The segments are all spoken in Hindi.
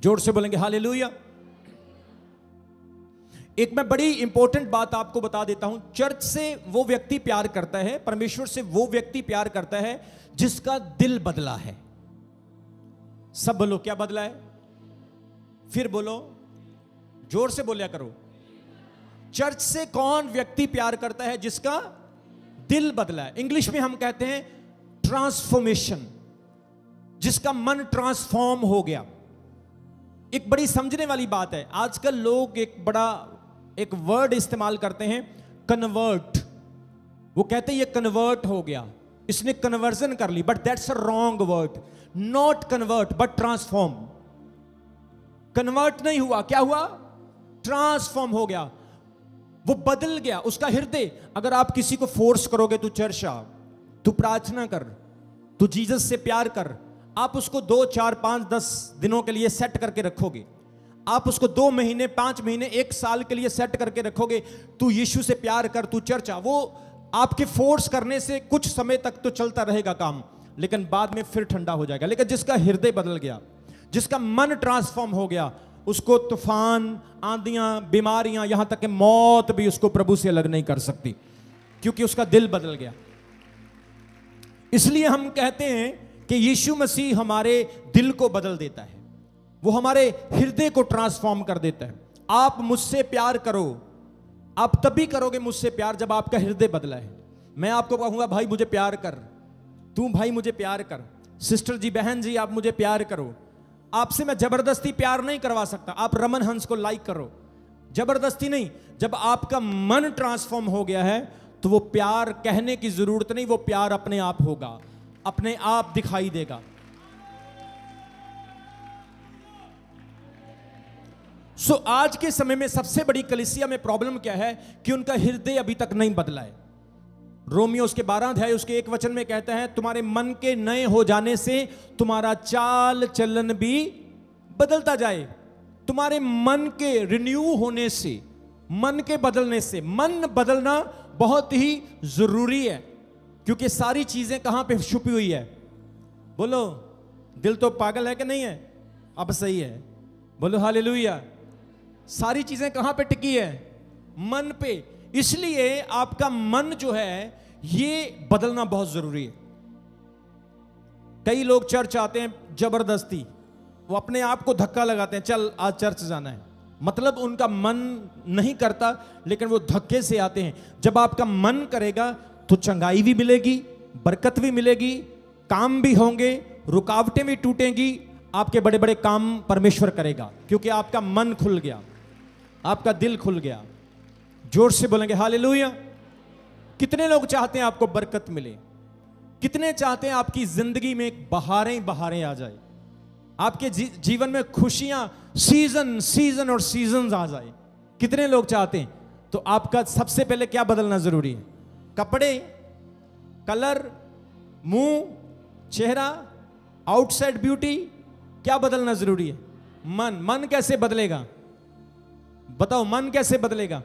जोर से बोलेंगे हालेलुया। एक मैं बड़ी इंपॉर्टेंट बात आपको बता देता हूं, चर्च से वो व्यक्ति प्यार करता है, परमेश्वर से वो व्यक्ति प्यार करता है जिसका दिल बदला है। सब बोलो क्या बदला है, फिर बोलो, जोर से बोलिया करो। चर्च से कौन व्यक्ति प्यार करता है? जिसका दिल बदला है। इंग्लिश में हम कहते हैं ट्रांसफॉर्मेशन, जिसका मन ट्रांसफॉर्म हो गया। एक बड़ी समझने वाली बात है, आजकल लोग एक वर्ड इस्तेमाल करते हैं, कन्वर्ट। वो कहते हैं ये कन्वर्ट हो गया, इसने कन्वर्जन कर ली, but that's a wrong word. Not convert but transform. Convert नहीं हुआ, क्या हुआ? ट्रांसफॉर्म हो गया, वो बदल गया उसका हृदय। अगर आप किसी को फोर्स करोगे, तू चर्च आ, तू प्रार्थना कर, तू जीसस से प्यार कर, आप उसको 2, 4, 5, 10 दिनों के लिए सेट करके रखोगे, आप उसको 2 महीने, 5 महीने, 1 साल के लिए सेट करके रखोगे, तू यीशु से प्यार कर, तू चर्च आ, वो आपके फोर्स करने से कुछ समय तक तो चलता रहेगा काम, लेकिन बाद में फिर ठंडा हो जाएगा। लेकिन जिसका हृदय बदल गया, जिसका मन ट्रांसफॉर्म हो गया, उसको तूफान, आंधियां, बीमारियां, यहां तक कि मौत भी उसको प्रभु से अलग नहीं कर सकती, क्योंकि उसका दिल बदल गया। इसलिए हम कहते हैं कि यीशु मसीह हमारे दिल को बदल देता है, वो हमारे हृदय को ट्रांसफॉर्म कर देता है। आप मुझसे प्यार करो, आप तभी करोगे मुझसे प्यार जब आपका हृदय बदला है। मैं आपको कहूंगा भाई मुझे प्यार कर, तू भाई मुझे प्यार कर, सिस्टर जी, बहन जी आप मुझे प्यार करो। आपसे मैं जबरदस्ती प्यार नहीं करवा सकता। आप रमन हंस को लाइक करो, जबरदस्ती नहीं। जब आपका मन ट्रांसफॉर्म हो गया है तो वो प्यार कहने की जरूरत नहीं, वो प्यार अपने आप होगा, अपने आप दिखाई देगा। आज के समय में सबसे बड़ी कलीसिया में प्रॉब्लम क्या है कि उनका हृदय अभी तक नहीं बदला है। रोमियो उसके 12 अध्याय उसके 1 वचन में कहता है, तुम्हारे मन के नए हो जाने से तुम्हारा चाल चलन भी बदलता जाए। तुम्हारे मन के रिन्यू होने से, मन के बदलने से, मन बदलना बहुत ही जरूरी है, क्योंकि सारी चीजें कहां पे छुपी हुई है? बोलो, दिल तो पागल है कि नहीं है? अब सही है, बोलो हालेलुया। सारी चीजें कहां पे टिकी है? मन पे। इसलिए आपका मन जो है ये बदलना बहुत जरूरी है। कई लोग चर्च आते हैं जबरदस्ती, वो अपने आप को धक्का लगाते हैं, चल आज चर्च जाना है, मतलब उनका मन नहीं करता, लेकिन वो धक्के से आते हैं। जब आपका मन करेगा तो चंगाई भी मिलेगी, बरकत भी मिलेगी, काम भी होंगे, रुकावटें भी टूटेंगी, आपके बड़े बड़े काम परमेश्वर करेगा, क्योंकि आपका मन खुल गया, आपका दिल खुल गया। जोर से बोलेंगे हालेलुया। कितने लोग चाहते हैं आपको बरकत मिले? कितने चाहते हैं आपकी जिंदगी में एक बहारें बहारें आ जाए, आपके जीवन में खुशियां सीजन और सीजन आ जाए? कितने लोग चाहते हैं? तो आपका सबसे पहले क्या बदलना जरूरी है? कपड़े, कलर, मुंह, चेहरा, आउटसाइड ब्यूटी, क्या बदलना जरूरी है? मन। मन कैसे बदलेगा? बताओ, मन कैसे बदलेगा?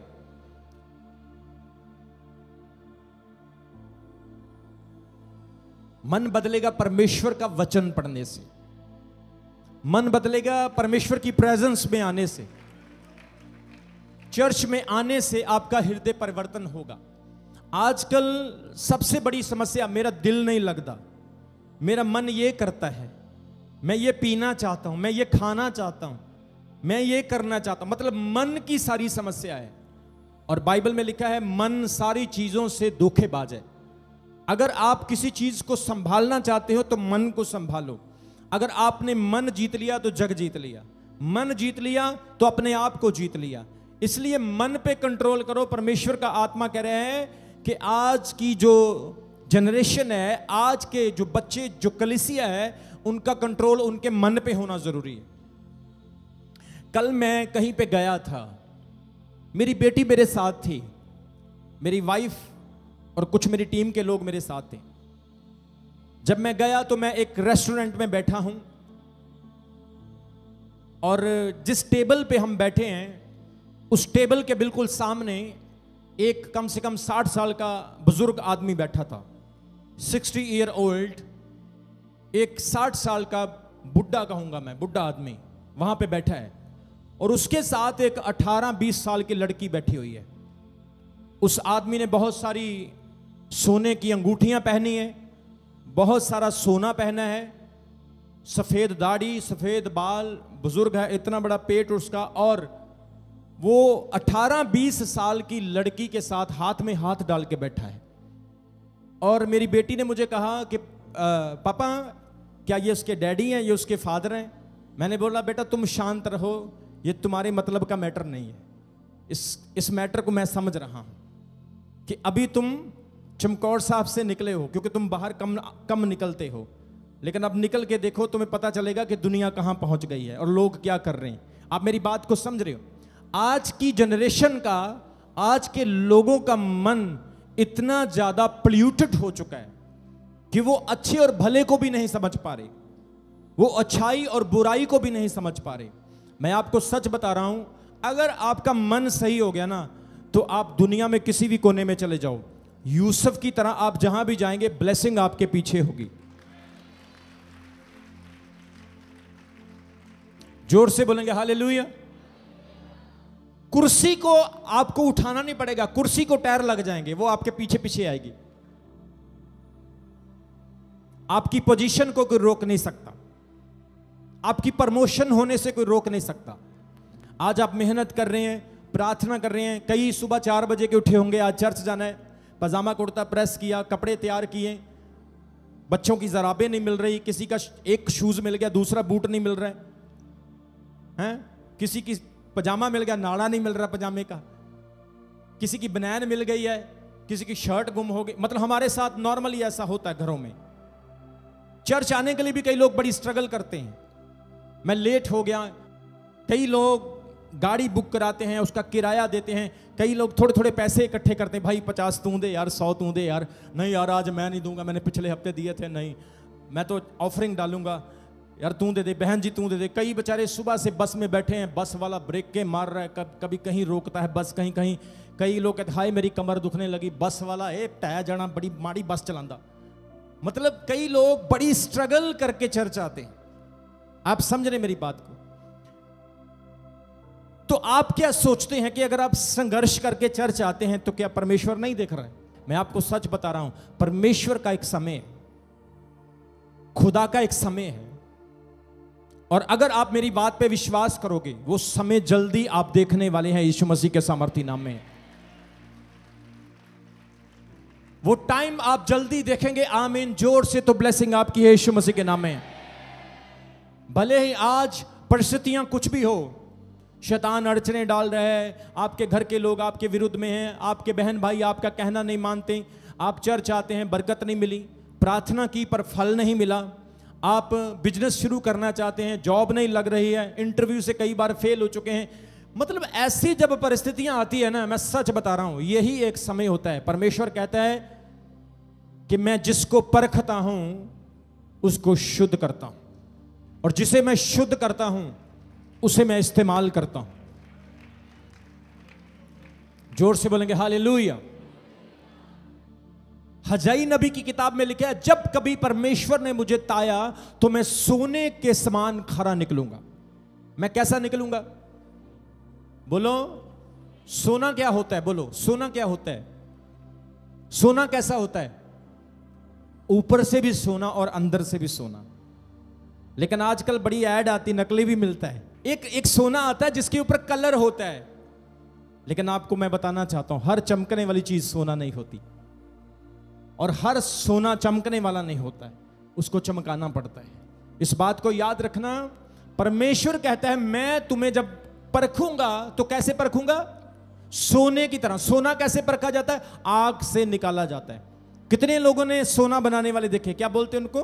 मन बदलेगा परमेश्वर का वचन पढ़ने से, मन बदलेगा परमेश्वर की प्रेजेंस में आने से, चर्च में आने से आपका हृदय परिवर्तन होगा। आजकल सबसे बड़ी समस्या, मेरा दिल नहीं लगता, मेरा मन ये करता है, मैं ये पीना चाहता हूं, मैं ये खाना चाहता हूं, मैं ये करना चाहता हूं, मतलब मन की सारी समस्या है। और बाइबल में लिखा है मन सारी चीजों से धोखेबाज है। अगर आप किसी चीज को संभालना चाहते हो तो मन को संभालो। अगर आपने मन जीत लिया तो जग जीत लिया, मन जीत लिया तो अपने आप को जीत लिया। इसलिए मन पे कंट्रोल करो। परमेश्वर का आत्मा कह रहे हैं कि आज की जो जनरेशन है, आज के जो बच्चे, जो कलीसिया है, उनका कंट्रोल उनके मन पे होना जरूरी है। कल मैं कहीं पे गया था, मेरी बेटी मेरे साथ थी, मेरी वाइफ और कुछ मेरी टीम के लोग मेरे साथ थे। जब मैं गया तो मैं एक रेस्टोरेंट में बैठा हूं, और जिस टेबल पे हम बैठे हैं उस टेबल के बिल्कुल सामने एक कम से कम 60 साल का बुजुर्ग आदमी बैठा था, 60 ईयर ओल्ड। एक 60 साल का बुढ़ा कहूंगा मैं, बुढ़ा आदमी वहां पे बैठा है और उसके साथ एक 18-20 साल की लड़की बैठी हुई है। उस आदमी ने बहुत सारी सोने की अंगूठियां पहनी है, बहुत सारा सोना पहना है, सफेद दाढ़ी, सफेद बाल, बुजुर्ग है, इतना बड़ा पेट उसका, और वो 18-20 साल की लड़की के साथ हाथ में हाथ डाल के बैठा है। और मेरी बेटी ने मुझे कहा कि पापा क्या ये उसके डैडी हैं, ये उसके फादर हैं? मैंने बोला बेटा तुम शांत रहो, ये तुम्हारे मतलब का मैटर नहीं है। इस मैटर को मैं समझ रहा हूं कि अभी तुम चमकौर साहब से निकले हो, क्योंकि तुम बाहर कम निकलते हो, लेकिन अब निकल के देखो, तुम्हें पता चलेगा कि दुनिया कहां पहुंच गई है और लोग क्या कर रहे हैं। आप मेरी बात को समझ रहे हो? आज की जनरेशन का, आज के लोगों का मन इतना ज्यादा पोल्यूटेड हो चुका है कि वो अच्छे और भले को भी नहीं समझ पा रहे, वो अच्छाई और बुराई को भी नहीं समझ पा रहे। मैं आपको सच बता रहा हूं, अगर आपका मन सही हो गया ना, तो आप दुनिया में किसी भी कोने में चले जाओ, यूसुफ की तरह आप जहां भी जाएंगे ब्लेसिंग आपके पीछे होगी। जोर से बोलेंगे हालेलुया। कुर्सी को आपको उठाना नहीं पड़ेगा, कुर्सी को टायर लग जाएंगे, वो आपके पीछे पीछे आएगी। आपकी पोजीशन को कोई रोक नहीं सकता, आपकी प्रमोशन होने से कोई रोक नहीं सकता। आज आप मेहनत कर रहे हैं, प्रार्थना कर रहे हैं, कई सुबह 4 बजे के उठे होंगे, आज चर्च जाना है, पजामा कुर्ता प्रेस किया, कपड़े तैयार किए, बच्चों की जराबें नहीं मिल रही, किसी का एक शूज मिल गया, दूसरा बूट नहीं मिल रहा है, किसी की पजामा मिल गया, नाड़ा नहीं मिल रहा पजामे का, किसी की बनैन मिल गई है, किसी की शर्ट गुम हो गई। मतलब हमारे साथ नॉर्मली ऐसा होता है घरों में। चर्च आने के लिए भी कई लोग बड़ी स्ट्रगल करते हैं, मैं लेट हो गया, कई लोग गाड़ी बुक कराते हैं, उसका किराया देते हैं, कई लोग थोड़े थोड़े पैसे इकट्ठे करते हैं, भाई 50 तू दे यार, 100 तू दे यार, नहीं यार आज मैं नहीं दूंगा, मैंने पिछले हफ्ते दिए थे, नहीं मैं तो ऑफरिंग डालूंगा, यार तू दे दे, बहन जी तू दे दे। कई बेचारे सुबह से बस में बैठे हैं, बस वाला ब्रेक के मार रहा है, कभी कहीं रोकता है बस, कहीं कहीं। कई लोग कहते हाय मेरी कमर दुखने लगी, बस वाला टै जाना बड़ी माड़ी बस चलांदा। मतलब कई लोग बड़ी स्ट्रगल करके चर्च आते हैं। आप समझ रहे मेरी बात को? तो आप क्या सोचते हैं कि अगर आप संघर्ष करके चर्च आते हैं तो क्या परमेश्वर नहीं देख रहा है? मैं आपको सच बता रहा हूं, परमेश्वर का एक समय है, खुदा का एक समय है, और अगर आप मेरी बात पे विश्वास करोगे, वो समय जल्दी आप देखने वाले हैं यीशु मसीह के सामर्थी नाम में। वो टाइम आप जल्दी देखेंगे। आमीन। जोर से तो ब्लेसिंग आपकी है यीशु मसीह के नाम में। भले ही आज परिस्थितियां कुछ भी हो, शैतान अड़चने डाल रहा है, आपके घर के लोग आपके विरुद्ध में हैं, आपके बहन भाई आपका कहना नहीं मानते, आप चर्च आते हैं बरकत नहीं मिली, प्रार्थना की पर फल नहीं मिला, आप बिजनेस शुरू करना चाहते हैं जॉब नहीं लग रही है, इंटरव्यू से कई बार फेल हो चुके हैं। मतलब ऐसी जब परिस्थितियां आती है ना, मैं सच बता रहा हूं, यही एक समय होता है। परमेश्वर कहता है कि मैं जिसको परखता हूं उसको शुद्ध करता हूं, और जिसे मैं शुद्ध करता हूं उसे मैं इस्तेमाल करता हूं। जोर से बोलेंगे हालेलुया। हजाई नबी की किताब में लिखा है, जब कभी परमेश्वर ने मुझे ताया तो मैं सोने के समान खरा निकलूंगा। मैं कैसा निकलूंगा? बोलो सोना क्या होता है? बोलो सोना क्या होता है? सोना कैसा होता है? ऊपर से भी सोना और अंदर से भी सोना। लेकिन आजकल बड़ी ऐड आती, नकली भी मिलता है। एक सोना आता है जिसके ऊपर कलर होता है, लेकिन आपको मैं बताना चाहता हूं, हर चमकने वाली चीज सोना नहीं होती, और हर सोना चमकने वाला नहीं होता है, उसको चमकाना पड़ता है। इस बात को याद रखना। परमेश्वर कहता है मैं तुम्हें जब परखूंगा तो कैसे परखूंगा? सोने की तरह। सोना कैसे परखा जाता है? आग से निकाला जाता है। कितने लोगों ने सोना बनाने वाले देखे? क्या बोलते हैं उनको?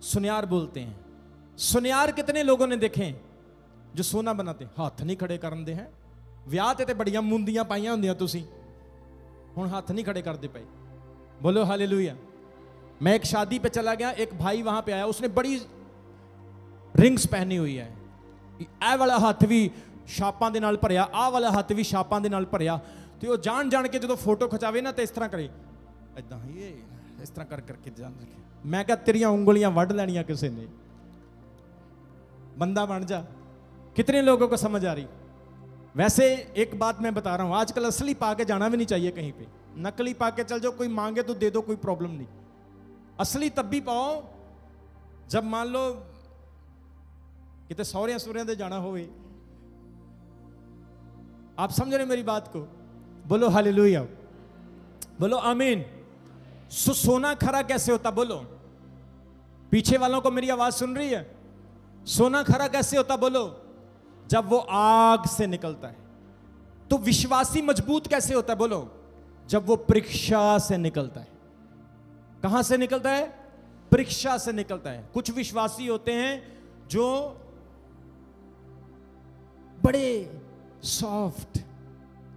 सुनियार बोलते हैं। सुनियार कितने लोगों ने देखे जो सोना बनाते? हाथ नहीं खड़े करते हैं। ਵਿਆਹ ਤੇ ਬੜੀਆਂ ਮੁੰਦੀਆਂ ਪਾਈਆਂ ਹੁੰਦੀਆਂ ਤੁਸੀਂ, ਹੁਣ ਹੱਥ नहीं खड़े करते पे। बोलो हालेलुया। मैं एक शादी पे चला गया, एक भाई वहां पे आया, उसने बड़ी रिंग्स पहनी हुई है, ਇਹ वाला हथ भी छापां दे नाल भरिया, आह वाला हथ भी छापां दे नाल भरिया, ਤੇ ਉਹ ਜਾਣ ਜਾਣ ਕੇ ਜਦੋਂ फोटो खिचावे ना तो इस तरह करे, इदां ये इस तरह कर करके जान रखे। मैं कहा तेरियां उंगलियां वढ़ लैनियां किसी ने, बंदा बन जा। कितने लोगों को समझ आ रही? वैसे एक बात मैं बता रहा हूं, आजकल असली पाके जाना भी नहीं चाहिए कहीं पे। नकली पाके चल जाओ, कोई मांगे तो दे दो, कोई प्रॉब्लम नहीं। असली तब भी पाओ जब मान लो कितने सौरिया सूर्या दे जाना हो। आप समझ रहे मेरी बात को? बोलो हालेलुया, बोलो आमीन। सोना खरा कैसे होता? बोलो। पीछे वालों को मेरी आवाज सुन रही है? सोना खरा कैसे होता? बोलो। जब वो आग से निकलता है। तो विश्वासी मजबूत कैसे होता है? बोलो। जब वो परीक्षा से निकलता है। कहां से निकलता है? परीक्षा से निकलता है। कुछ विश्वासी होते हैं जो बड़े सॉफ्ट,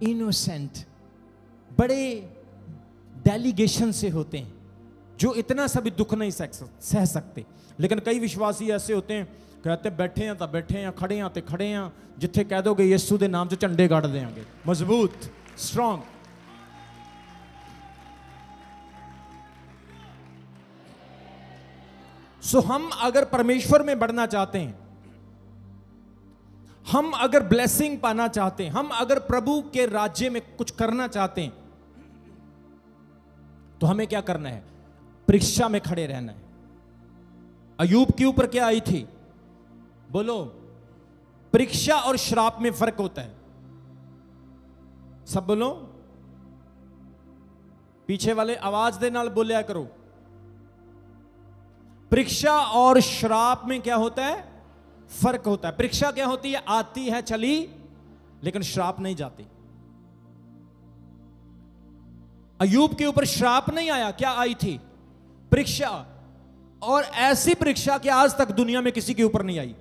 इनोसेंट, बड़े डेलीगेशन से होते हैं, जो इतना सा भी दुख नहीं सह सकते। लेकिन कई विश्वासी ऐसे होते हैं, कहते बैठे हैं तो बैठे हैं, खड़े हैं तो खड़े हैं, जिथे कह दोगे यीशु के नाम से झंडे गाड़ देंगे। मजबूत, स्ट्रांग। सो हम अगर परमेश्वर में बढ़ना चाहते हैं, हम अगर ब्लेसिंग पाना चाहते हैं, हम अगर प्रभु के राज्य में कुछ करना चाहते हैं, तो हमें क्या करना है? परीक्षा में खड़े रहना है। अय्यूब के ऊपर क्या आई थी? बोलो। परीक्षा और श्राप में फर्क होता है। सब बोलो। पीछे वाले आवाज दे नाल बोलिया करो। परीक्षा और श्राप में क्या होता है? फर्क होता है। परीक्षा क्या होती है? आती है चली, लेकिन श्राप नहीं जाती। अय्यूब के ऊपर श्राप नहीं आया, क्या आई थी? परीक्षा। और ऐसी परीक्षा कि आज तक दुनिया में किसी के ऊपर नहीं आई।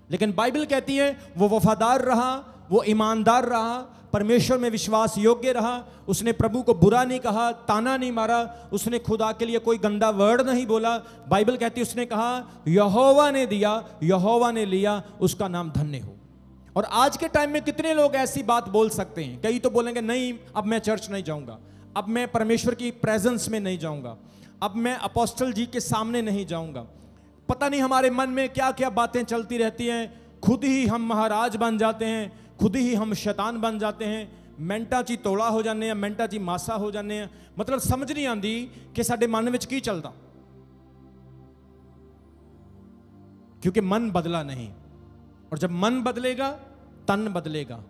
लेकिन बाइबल कहती है वो वफादार रहा, वो ईमानदार रहा, परमेश्वर में विश्वास योग्य रहा, उसने प्रभु को बुरा नहीं कहा, ताना नहीं मारा, उसने खुदा के लिए कोई गंदा वर्ड नहीं बोला। बाइबल कहती है उसने कहा यहोवा ने दिया, यहोवा ने लिया, उसका नाम धन्य हो। और आज के टाइम में कितने लोग ऐसी बात बोल सकते हैं? कई तो बोलेंगे नहीं अब मैं चर्च नहीं जाऊंगा, अब मैं परमेश्वर की प्रेजेंस में नहीं जाऊंगा, अब मैं अपोस्टल जी के सामने नहीं जाऊंगा। पता नहीं हमारे मन में क्या क्या बातें चलती रहती हैं। खुद ही हम महाराज बन जाते हैं, खुद ही हम शैतान बन जाते हैं, मिंटा ची तोड़ा हो जाने हैं, मिंटा ची मासा हो जाने हैं। मतलब समझ नहीं आती कि साडे मन विच की चलदा, क्योंकि मन बदला नहीं। और जब मन बदलेगा तन बदलेगा,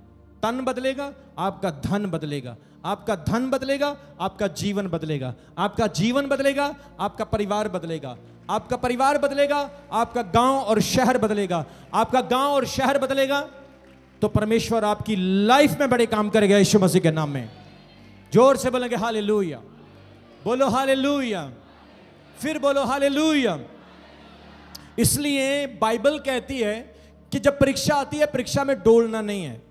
तन बदलेगा आपका धन बदलेगा, आपका धन बदलेगा आपका जीवन बदलेगा, आपका जीवन बदलेगा आपका परिवार बदलेगा, आपका परिवार बदलेगा आपका गांव और शहर बदलेगा, आपका गांव और शहर बदलेगा तो परमेश्वर आपकी लाइफ में बड़े काम करेगा यीशु मसीह के नाम में। जोर से बोलेंगे हालेलुया, बोलो हालेलुया, फिर बोलो हालेलुया। इसलिए बाइबल कहती है कि जब परीक्षा आती है, परीक्षा में डोलना नहीं है,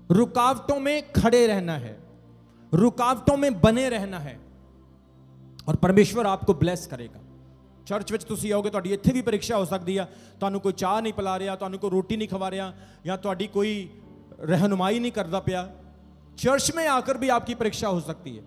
रुकावटों में खड़े रहना है, रुकावटों में बने रहना है, और परमेश्वर आपको ब्लेस करेगा। चर्च विच तुसी आओगे, तुहाडी इत्थे भी परीक्षा हो सकती है, तुहानू कोई चाह नहीं पिला रहा, तुहानू कोई रोटी नहीं खवा रहा, या तुहाडी कोई रहनुमाई नहीं करता पिया। चर्च में आकर भी आपकी परीक्षा हो सकती है।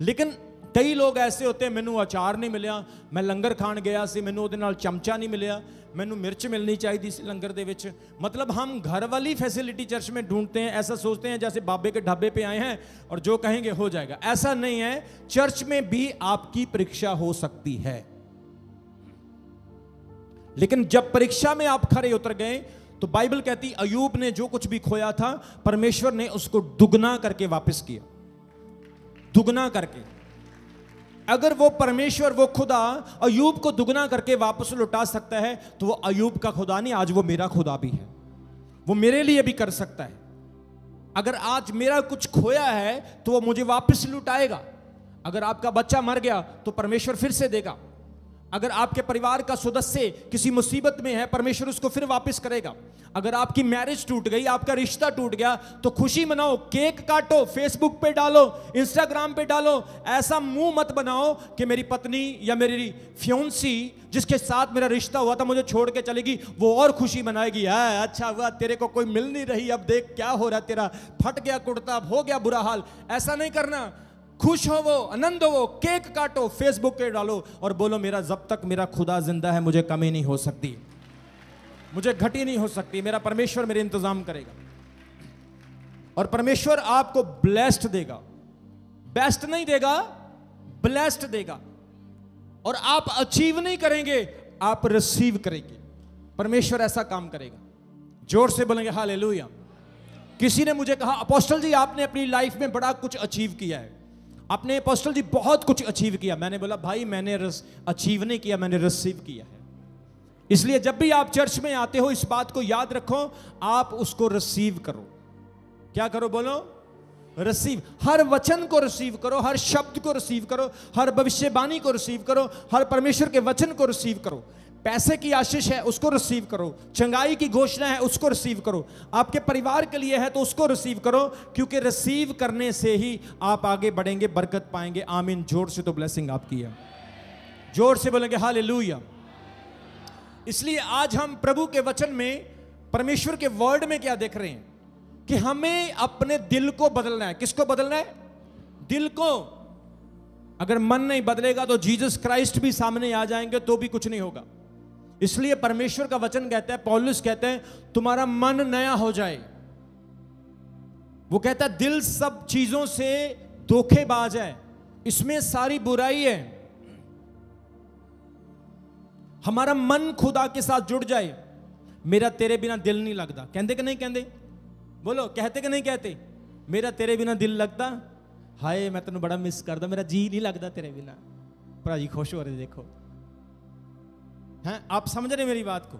लेकिन कई लोग ऐसे होते हैं, मैनू अचार नहीं मिलिया, मैं लंगर खान गया सी, मैनू उहदे नाल चमचा नहीं मिलिया, मैनू मिर्च मिलनी चाहिए सी लंगर दे विच। मतलब हम घर वाली फैसिलिटी चर्च में ढूंढते हैं, ऐसा सोचते हैं जैसे बाबे के ढाबे पे आए हैं और जो कहेंगे हो जाएगा। ऐसा नहीं है, चर्च में भी आपकी परीक्षा हो सकती है। लेकिन जब परीक्षा में आप खरे उतर गए तो बाइबल कहती अय्यूब ने जो कुछ भी खोया था परमेश्वर ने उसको दुगना करके वापस किया, दुगना करके। अगर वो परमेश्वर, वो खुदा अय्यूब को दुगना करके वापस लौटा सकता है तो वो अय्यूब का खुदा नहीं, आज वो मेरा खुदा भी है, वो मेरे लिए भी कर सकता है। अगर आज मेरा कुछ खोया है तो वो मुझे वापस लौटाएगा। अगर आपका बच्चा मर गया तो परमेश्वर फिर से देगा। अगर आपके परिवार का सदस्य किसी मुसीबत में है, परमेश्वर उसको फिर वापस करेगा। अगर आपकी मैरिज टूट गई, आपका रिश्ता टूट गया, तो खुशी मनाओ, केक काटो, फेसबुक पे डालो, इंस्टाग्राम पे डालो। ऐसा मुंह मत बनाओ कि मेरी पत्नी या मेरी फ्योंसी जिसके साथ मेरा रिश्ता हुआ था मुझे छोड़ के चलेगी, वो और खुशी मनाएगी। है अच्छा हुआ तेरे को कोई मिल नहीं रही, अब देख क्या हो रहा, तेरा फट गया कुर्ता, अब हो गया बुरा हाल। ऐसा नहीं करना। खुश हो वो, आनंद हो वो, केक काटो, फेसबुक पे डालो और बोलो मेरा जब तक मेरा खुदा जिंदा है मुझे कमी नहीं हो सकती। मुझे घटी नहीं हो सकती, मेरा परमेश्वर मेरे इंतजाम करेगा। और परमेश्वर आपको ब्लेस्ड देगा, बेस्ट नहीं देगा, ब्लेस्ड देगा। और आप अचीव नहीं करेंगे, आप रिसीव करेंगे। परमेश्वर ऐसा काम करेगा। जोर से बोलेंगे हालेलुया। किसी ने मुझे कहा, अपोस्टल जी आपने अपनी लाइफ में बड़ा कुछ अचीव किया है, आपने अपोस्टल जी बहुत कुछ अचीव किया। मैंने बोला भाई मैंने अचीव नहीं किया, मैंने रिसीव किया है। इसलिए जब भी आप चर्च में आते हो इस बात को याद रखो, आप उसको रिसीव करो। क्या करो बोलो? रिसीव। हर वचन को रिसीव करो, हर शब्द को रिसीव करो, हर भविष्यवाणी को रिसीव करो, हर परमेश्वर के वचन को रिसीव करो। पैसे की आशीष है उसको रिसीव करो, चंगाई की घोषणा है उसको रिसीव करो, आपके परिवार के लिए है तो उसको रिसीव करो, क्योंकि रिसीव करने से ही आप आगे बढ़ेंगे, बरकत पाएंगे। आमीन। जोर से तो ब्लेसिंग आपकी है, जोर से बोलेंगे हालेलुया। इसलिए आज हम प्रभु के वचन में, परमेश्वर के वर्ड में क्या देख रहे हैं कि हमें अपने दिल को बदलना है। किसको बदलना है? दिल को। अगर मन नहीं बदलेगा तो जीसस क्राइस्ट भी सामने आ जाएंगे तो भी कुछ नहीं होगा। इसलिए परमेश्वर का वचन कहता है, पौलुस कहते हैं तुम्हारा मन नया हो जाए। वो कहता है दिल सब चीजों से धोखेबाज है, इसमें सारी बुराई है। हमारा मन खुदा के साथ जुड़ जाए। मेरा तेरे बिना दिल नहीं लगता। कहते कि नहीं कहते? बोलो, कहते कि नहीं कहते? मेरा तेरे बिना दिल लगता, हाय मैं तेन बड़ा मिस करदा, मेरा जी नहीं लगता तेरे बिना। भरा जी खुश हो रहे, देखो हैं, आप समझ रहे मेरी बात को?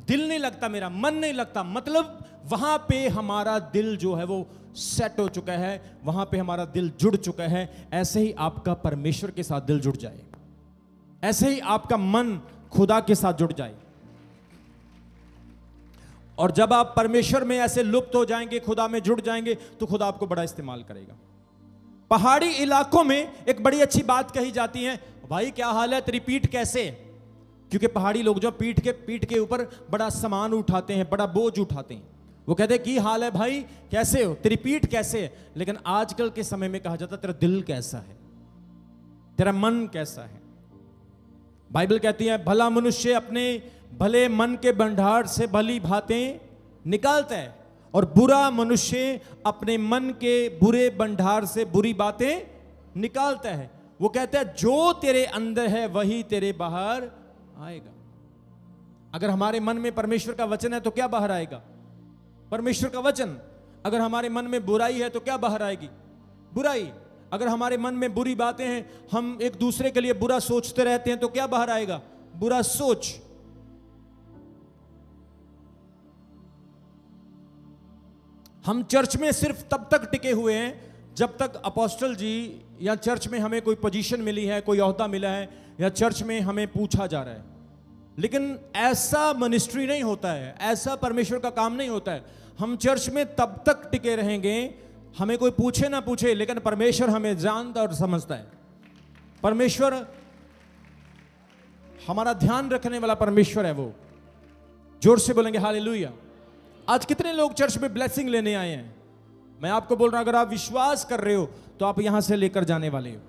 दिल नहीं लगता, मेरा मन नहीं लगता, मतलब वहां पे हमारा दिल जो है वो सेट हो चुका है, वहां पे हमारा दिल जुड़ चुका है। ऐसे ही आपका परमेश्वर के साथ दिल जुड़ जाए, ऐसे ही आपका मन खुदा के साथ जुड़ जाए। और जब आप परमेश्वर में ऐसे लुप्त हो जाएंगे, खुदा में जुड़ जाएंगे, तो खुदा आपको बड़ा इस्तेमाल करेगा। पहाड़ी इलाकों में एक बड़ी अच्छी बात कही जाती है, भाई क्या हाल है, तेरी पीठ कैसे? क्योंकि पहाड़ी लोग जो पीठ के ऊपर बड़ा सामान उठाते हैं, बड़ा बोझ उठाते हैं, वो कहते हैं की हाल है भाई, कैसे हो, तेरी पीठ कैसे है? लेकिन आजकल के समय में कहा जाता है तेरा दिल कैसा है, तेरा मन कैसा है। बाइबल कहती है भला मनुष्य अपने भले मन के भंडार से भली बातें निकालता है, और बुरा मनुष्य अपने मन के बुरे भंडार से बुरी बातें निकालता है। वो कहता है जो तेरे अंदर है वही तेरे बाहर आएगा। अगर हमारे मन में परमेश्वर का वचन है तो क्या बाहर आएगा? परमेश्वर का वचन। अगर हमारे मन में बुराई है तो क्या बाहर आएगी? बुराई। अगर हमारे मन में बुरी बातें हैं, हम एक दूसरे के लिए बुरा सोचते रहते हैं, तो क्या बाहर आएगा? बुरा सोच। हम चर्च में सिर्फ तब तक टिके हुए हैं जब तक अपोस्टल जी या चर्च में हमें कोई पोजीशन मिली है, कोई ओहदा मिला है, या चर्च में हमें पूछा जा रहा है। लेकिन ऐसा मिनिस्ट्री नहीं होता है, ऐसा परमेश्वर का काम नहीं होता है। हम चर्च में तब तक टिके रहेंगे, हमें कोई पूछे ना पूछे, लेकिन परमेश्वर हमें जानता और समझता है। परमेश्वर हमारा ध्यान रखने वाला परमेश्वर है वो। जोर से बोलेंगे हालेलुया। आज कितने लोग चर्च में ब्लेसिंग लेने आए हैं? मैं आपको बोल रहा हूं, अगर आप विश्वास कर रहे हो तो आप यहां से लेकर जाने वाले हो।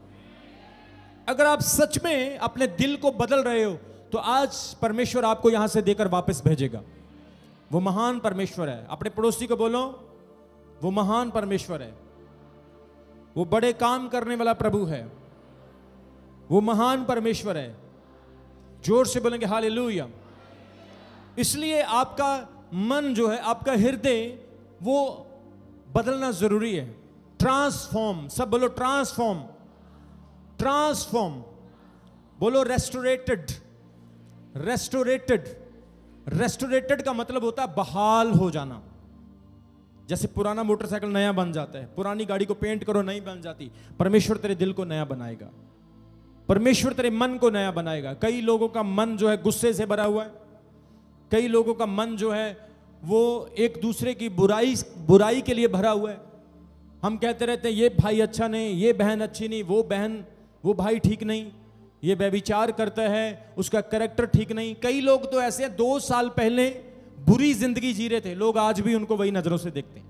अगर आप सच में अपने दिल को बदल रहे हो तो आज परमेश्वर आपको यहां से देकर वापस भेजेगा। वो महान परमेश्वर है। अपने पड़ोसी को बोलो, वो महान परमेश्वर है, वो बड़े काम करने वाला प्रभु है, वो महान परमेश्वर है। जोर से बोलेंगे हालेलुया। इसलिए आपका मन जो है, आपका हृदय, वो बदलना जरूरी है। ट्रांसफॉर्म। सब बोलो ट्रांसफॉर्म। ट्रांसफॉर्म बोलो। रेस्टोरेटेड। रेस्टोरेटेड। रेस्टोरेटेड का मतलब होता है बहाल हो जाना। जैसे पुराना मोटरसाइकिल नया बन जाता है, पुरानी गाड़ी को पेंट करो नई बन जाती। परमेश्वर तेरे दिल को नया बनाएगा, परमेश्वर तेरे मन को नया बनाएगा। कई लोगों का मन जो है गुस्से से भरा हुआ है, कई लोगों का मन जो है वो एक दूसरे की बुराई के लिए भरा हुआ है। हम कहते रहते हैं ये भाई अच्छा नहीं, ये बहन अच्छी नहीं, वो भाई ठीक नहीं, ये व्यभिचार करता है, उसका कैरेक्टर ठीक नहीं। कई लोग तो ऐसे हैं 2 साल पहले बुरी जिंदगी जी रहे थे, लोग आज भी उनको वही नजरों से देखते हैं।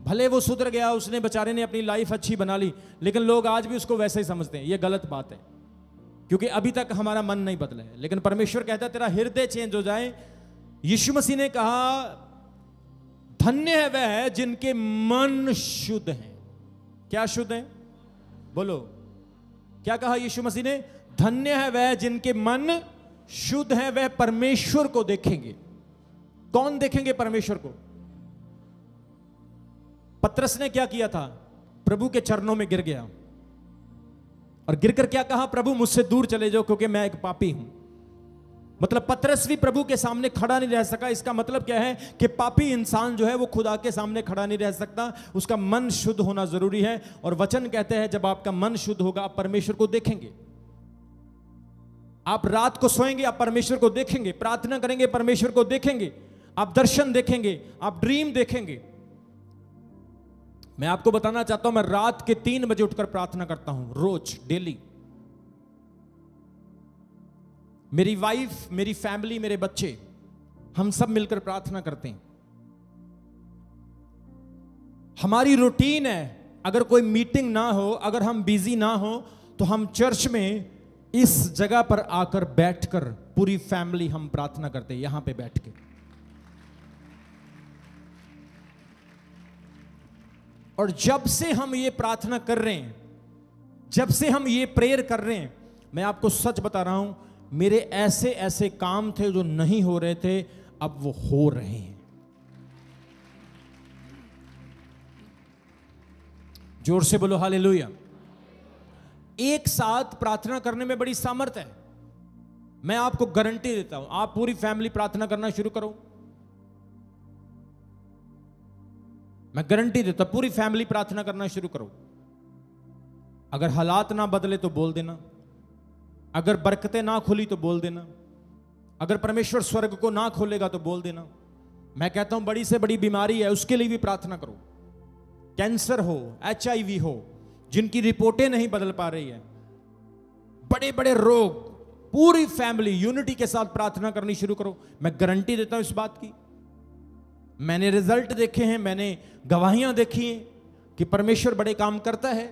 भले वो सुधर गया, उसने बेचारे ने अपनी लाइफ अच्छी बना ली, लेकिन लोग आज भी उसको वैसे ही समझते हैं। ये गलत बात है, क्योंकि अभी तक हमारा मन नहीं बदला है। लेकिन परमेश्वर कहता है तेरा हृदय चेंज हो जाए, यीशु मसीह ने कहा धन्य है वह जिनके मन शुद्ध हैं। क्या शुद्ध हैं? बोलो, क्या कहा यीशु मसीह ने? धन्य है वह जिनके मन शुद्ध हैं, वह परमेश्वर को देखेंगे। कौन देखेंगे परमेश्वर को? पतरस ने क्या किया था? प्रभु के चरणों में गिर गया और गिरकर क्या कहा? प्रभु मुझसे दूर चले जाओ क्योंकि मैं एक पापी हूं। मतलब पतरस भी प्रभु के सामने खड़ा नहीं रह सका। इसका मतलब क्या है कि पापी इंसान जो है वो खुदा के सामने खड़ा नहीं रह सकता, उसका मन शुद्ध होना जरूरी है। और वचन कहते हैं जब आपका मन शुद्ध होगा आप परमेश्वर को देखेंगे। आप रात को सोएंगे आप परमेश्वर को देखेंगे, प्रार्थना करेंगे परमेश्वर को देखेंगे, आप दर्शन देखेंगे, आप ड्रीम देखेंगे। मैं आपको बताना चाहता हूं, मैं रात के 3 बजे उठकर प्रार्थना करता हूं रोज, डेली। मेरी वाइफ, मेरी फैमिली, मेरे बच्चे, हम सब मिलकर प्रार्थना करते हैं। हमारी रूटीन है, अगर कोई मीटिंग ना हो, अगर हम बिजी ना हो, तो हम चर्च में इस जगह पर आकर बैठकर पूरी फैमिली हम प्रार्थना करते हैं, यहां पे बैठ के। और जब से हम ये प्रार्थना कर रहे हैं, जब से हम ये प्रेयर कर रहे हैं, मैं आपको सच बता रहा हूं, मेरे ऐसे ऐसे काम थे जो नहीं हो रहे थे, अब वो हो रहे हैं। जोर से बोलो हालेलुया। एक साथ प्रार्थना करने में बड़ी सामर्थ है। मैं आपको गारंटी देता हूं, आप पूरी फैमिली प्रार्थना करना शुरू करो, मैं गारंटी देता हूं, पूरी फैमिली प्रार्थना करना शुरू करो। अगर हालात ना बदले तो बोल देना, अगर बरकतें ना खुली तो बोल देना, अगर परमेश्वर स्वर्ग को ना खोलेगा तो बोल देना। मैं कहता हूं बड़ी से बड़ी बीमारी है उसके लिए भी प्रार्थना करो। कैंसर हो, HIV हो, जिनकी रिपोर्टें नहीं बदल पा रही है, बड़े बड़े रोग, पूरी फैमिली यूनिटी के साथ प्रार्थना करनी शुरू करो। मैं गारंटी देता हूं इस बात की, मैंने रिजल्ट देखे हैं, मैंने गवाहियां देखी हैं कि परमेश्वर बड़े काम करता है।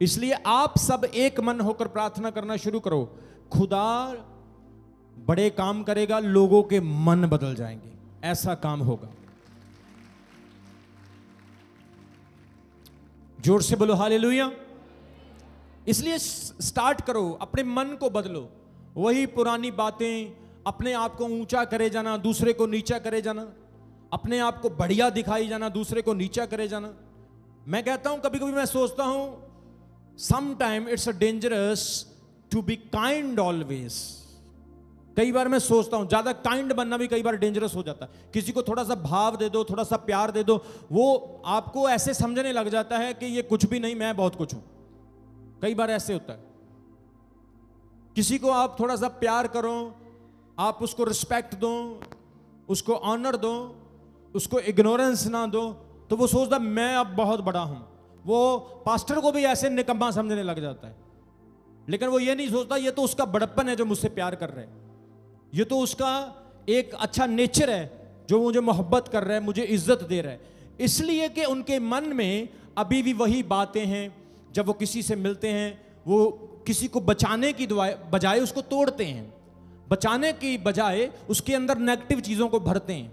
इसलिए आप सब एक मन होकर प्रार्थना करना शुरू करो। खुदा बड़े काम करेगा, लोगों के मन बदल जाएंगे, ऐसा काम होगा। जोर से बोलो हालेलुया। इसलिए स्टार्ट करो, अपने मन को बदलो। वही पुरानी बातें, अपने आप को ऊंचा करे जाना, दूसरे को नीचा करे जाना, अपने आप को बढ़िया दिखाई जाना, दूसरे को नीचा करे जाना। मैं कहता हूं, कभी कभी मैं सोचता हूं, sometime it's dangerous to be kind always. कई बार मैं सोचता हूं ज्यादा काइंड बनना भी कई बार डेंजरस हो जाता है। किसी को थोड़ा सा भाव दे दो, थोड़ा सा प्यार दे दो, वो आपको ऐसे समझने लग जाता है कि ये कुछ भी नहीं, मैं बहुत कुछ हूं। कई बार ऐसे होता है। किसी को आप थोड़ा सा प्यार करो, आप उसको रिस्पेक्ट दो, उसको ऑनर दो, उसको इग्नोरेंस ना दो, तो वो सोचता मैं अब बहुत बड़ा हूं। वो पास्टर को भी ऐसे निकम्मा समझने लग जाता है। लेकिन वो ये नहीं सोचता ये तो उसका बड़प्पन है जो मुझसे प्यार कर रहे हैं, ये तो उसका एक अच्छा नेचर है जो मुझे मोहब्बत कर रहा है, मुझे इज्जत दे रहा है। इसलिए कि उनके मन में अभी भी वही बातें हैं। जब वो किसी से मिलते हैं, वो किसी को बचाने की बजाय उसको तोड़ते हैं, बचाने की बजाय उसके अंदर नेगेटिव चीजों को भरते हैं,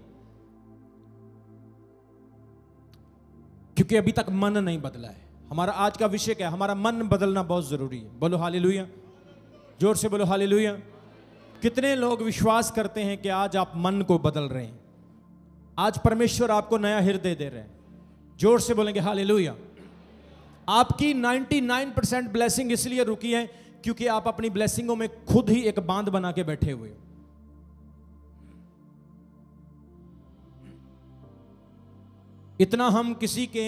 क्योंकि अभी तक मन नहीं बदला है। हमारा आज का विषय क्या है? हमारा मन बदलना बहुत जरूरी है। बोलो हालेलुया, जोर से बोलो हालेलुया। कितने लोग विश्वास करते हैं कि आज आप मन को बदल रहे हैं? आज परमेश्वर आपको नया हृदय दे रहे हैं। जोर से बोलेंगे हालेलुया। आपकी 99% ब्लेसिंग इसलिए रुकी है क्योंकि आप अपनी ब्लेसिंगों में खुद ही एक बांध बना के बैठे हुए हो। इतना हम किसी के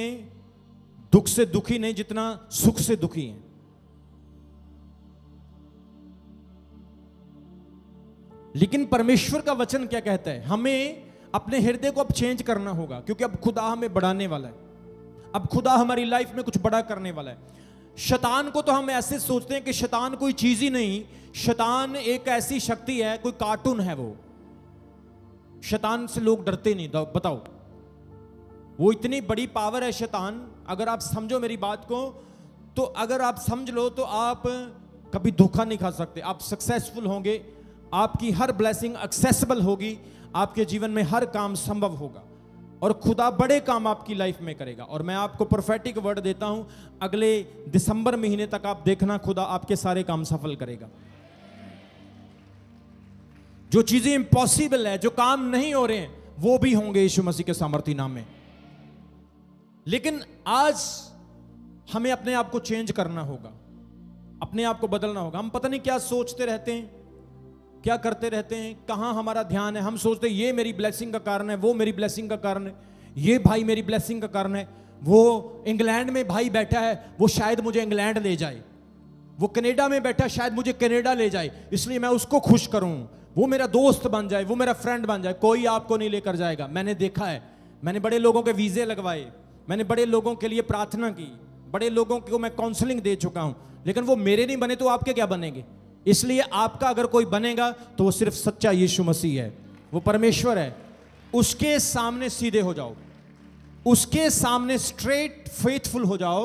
दुख से दुखी नहीं जितना सुख से दुखी हैं। लेकिन परमेश्वर का वचन क्या कहता है? हमें अपने हृदय को अब चेंज करना होगा, क्योंकि अब खुदा हमें बढ़ाने वाला है। अब खुदा हमारी लाइफ में कुछ बड़ा करने वाला है। शैतान को तो हम ऐसे सोचते हैं कि शैतान कोई चीज ही नहीं, शैतान एक ऐसी शक्ति है, कोई कार्टून है। वो शैतान से लोग डरते नहीं। बताओ, वो इतनी बड़ी पावर है शैतान। अगर आप समझो मेरी बात को, तो अगर आप समझ लो तो आप कभी धोखा नहीं खा सकते। आप सक्सेसफुल होंगे, आपकी हर ब्लेसिंग एक्सेसिबल होगी, आपके जीवन में हर काम संभव होगा और खुदा बड़े काम आपकी लाइफ में करेगा। और मैं आपको प्रोफेटिक वर्ड देता हूं, अगले दिसंबर महीने तक आप देखना खुदा आपके सारे काम सफल करेगा। जो चीजें इम्पॉसिबल है, जो काम नहीं हो रहे हैं, वो भी होंगे यीशु मसीह के सामर्थी नाम में। लेकिन आज हमें अपने आप को चेंज करना होगा, अपने आप को बदलना होगा। हम पता नहीं क्या सोचते रहते हैं, क्या करते रहते हैं, कहां हमारा ध्यान है। हम सोचते हैं ये मेरी ब्लेसिंग का कारण है, वो मेरी ब्लेसिंग का कारण है, ये भाई मेरी ब्लेसिंग का कारण है, वो इंग्लैंड में भाई बैठा है, वो शायद मुझे इंग्लैंड ले जाए, वो कनाडा में बैठा शायद मुझे कनाडा ले जाए, इसलिए मैं उसको खुश करूं, वो मेरा दोस्त बन जाए, वो मेरा फ्रेंड बन जाए। कोई आपको नहीं लेकर जाएगा। मैंने देखा है, मैंने बड़े लोगों के वीजे लगवाए, मैंने बड़े लोगों के लिए प्रार्थना की, बड़े लोगों को मैं काउंसलिंग दे चुका हूं, लेकिन वो मेरे नहीं बने तो आपके क्या बनेंगे। इसलिए आपका अगर कोई बनेगा तो वो सिर्फ सच्चा यीशु मसीह है, वो परमेश्वर है। उसके सामने सीधे हो जाओ, उसके सामने स्ट्रेट फेथफुल हो जाओ।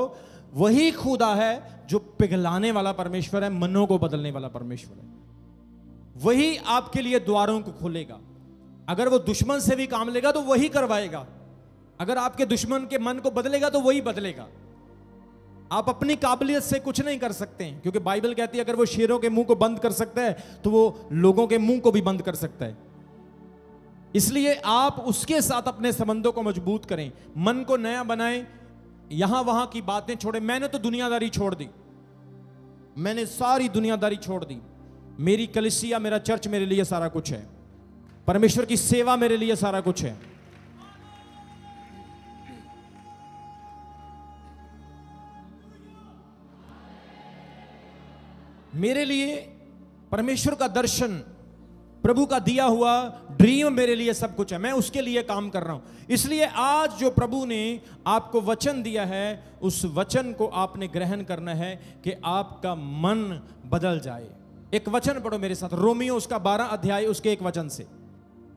वही खुदा है जो पिघलाने वाला परमेश्वर है, मनों को बदलने वाला परमेश्वर है। वही आपके लिए द्वारों को खोलेगा। अगर वो दुश्मन से भी काम लेगा तो वही करवाएगा। अगर आपके दुश्मन के मन को बदलेगा तो वही बदलेगा। आप अपनी काबिलियत से कुछ नहीं कर सकते हैं, क्योंकि बाइबल कहती है अगर वो शेरों के मुंह को बंद कर सकता है तो वो लोगों के मुंह को भी बंद कर सकता है। इसलिए आप उसके साथ अपने संबंधों को मजबूत करें, मन को नया बनाएं, यहां वहां की बातें छोड़ें। मैंने तो दुनियादारी छोड़ दी, मैंने सारी दुनियादारी छोड़ दी। मेरी कलीसिया, मेरा चर्च मेरे लिए सारा कुछ है, परमेश्वर की सेवा मेरे लिए सारा कुछ है। मेरे लिए परमेश्वर का दर्शन, प्रभु का दिया हुआ ड्रीम मेरे लिए सब कुछ है। मैं उसके लिए काम कर रहा हूं। इसलिए आज जो प्रभु ने आपको वचन दिया है, उस वचन को आपने ग्रहण करना है कि आपका मन बदल जाए। एक वचन पढ़ो मेरे साथ, रोमियो उसका 12 अध्याय उसके एक वचन से।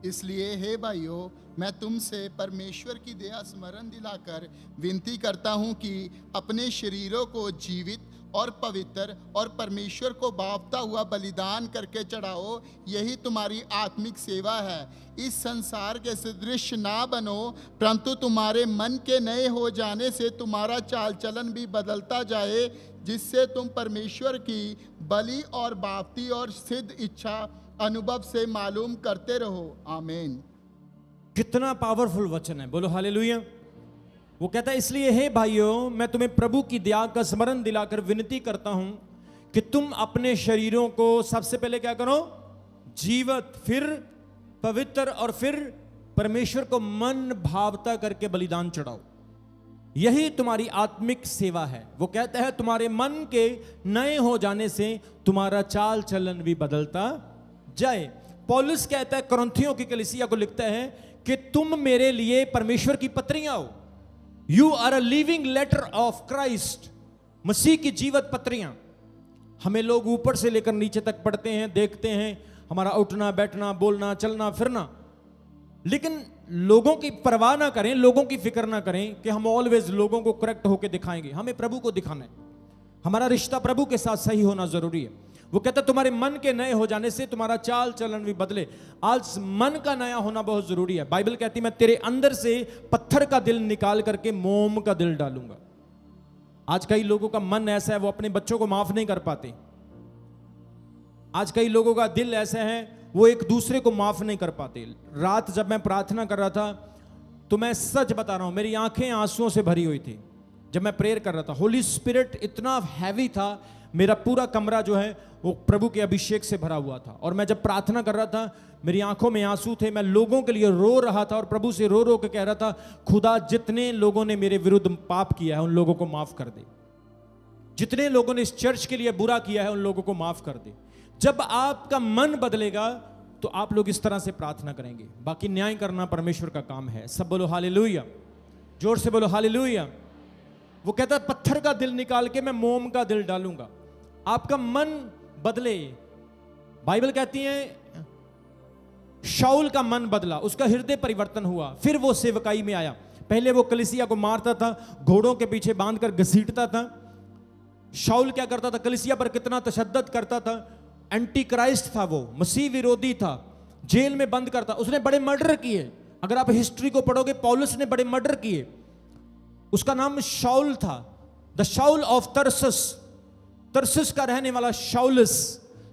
इसलिए हे भाइयों, मैं तुमसे परमेश्वर की दया स्मरण दिलाकर विनती करता हूं कि अपने शरीरों को जीवित और पवित्र और परमेश्वर को भावता हुआ बलिदान करके चढ़ाओ, यही तुम्हारी आत्मिक सेवा है। इस संसार के सदृश ना बनो, परंतु तुम्हारे मन के नए हो जाने से तुम्हारा चाल चलन भी बदलता जाए, जिससे तुम परमेश्वर की बलि और भावती और सिद्ध इच्छा अनुभव से मालूम करते रहो। आमीन। कितना पावरफुल वचन है, बोलो हालेलुया। वो कहता है इसलिए हे भाइयों, मैं तुम्हें प्रभु की दया का स्मरण दिलाकर विनती करता हूं कि तुम अपने शरीरों को सबसे पहले क्या करो, जीवित, फिर पवित्र और फिर परमेश्वर को मन भावता करके बलिदान चढ़ाओ, यही तुम्हारी आत्मिक सेवा है। वो कहता है तुम्हारे मन के नए हो जाने से तुम्हारा चाल चलन भी बदलता जाए। पौलुस कहता है, कुरिन्थियों की कलीसिया को लिखता है कि तुम मेरे लिए परमेश्वर की पत्रियां हो। You are a living letter of Christ, मसीह की जीवित पत्रियां। हमें लोग ऊपर से लेकर नीचे तक पढ़ते हैं, देखते हैं, हमारा उठना बैठना बोलना चलना फिरना, लेकिन लोगों की परवाह ना करें, लोगों की फिक्र ना करें कि हम ऑलवेज लोगों को करेक्ट होकर दिखाएंगे। हमें प्रभु को दिखाना है, हमारा रिश्ता प्रभु के साथ सही होना जरूरी है। वो कहता है तुम्हारे मन के नए हो जाने से तुम्हारा चाल चलन भी बदले। आज मन का नया होना बहुत जरूरी है। बाइबल कहती है मैं तेरे अंदर से पत्थर का दिल निकाल करके मोम का दिल डालूंगा। आज कई लोगों का मन ऐसा है वो अपने बच्चों को माफ नहीं कर पाते। आज कई लोगों का दिल ऐसा है वो एक दूसरे को माफ नहीं कर पाते। रात जब मैं प्रार्थना कर रहा था तो मैं सच बता रहा हूं, मेरी आंखें आंसुओं से भरी हुई थी जब मैं प्रेयर कर रहा था। होली स्पिरिट इतना हैवी था, मेरा पूरा कमरा जो है वो प्रभु के अभिषेक से भरा हुआ था। और मैं जब प्रार्थना कर रहा था मेरी आंखों में आंसू थे, मैं लोगों के लिए रो रहा था और प्रभु से रो रो के कह रहा था, खुदा जितने लोगों ने मेरे विरुद्ध पाप किया है उन लोगों को माफ कर दे, जितने लोगों ने इस चर्च के लिए बुरा किया है उन लोगों को माफ कर दे। जब आपका मन बदलेगा तो आप लोग इस तरह से प्रार्थना करेंगे। बाकी न्याय करना परमेश्वर का काम है। सब बोलो हालेलुया, जोर से बोलो हालेलुया। वो कहता है पत्थर का दिल निकाल के मैं मोम का दिल डालूंगा। आपका मन बदले। बाइबल कहती है शाऊल का मन बदला, उसका हृदय परिवर्तन हुआ, फिर वो सेवकाई में आया। पहले वो कलीसिया को मारता था, घोड़ों के पीछे बांधकर घसीटता था। शाऊल क्या करता था, कलीसिया पर कितना तशद्दुद करता था, एंटी क्राइस्ट था, वो मसीह विरोधी था। जेल में बंद करता, उसने बड़े मर्डर किए। अगर आप हिस्ट्री को पढ़ोगे, पौलुस ने बड़े मर्डर किए। उसका नाम शाउल था, द शाउल ऑफ तरसस, तरसस का रहने वाला शाउलस,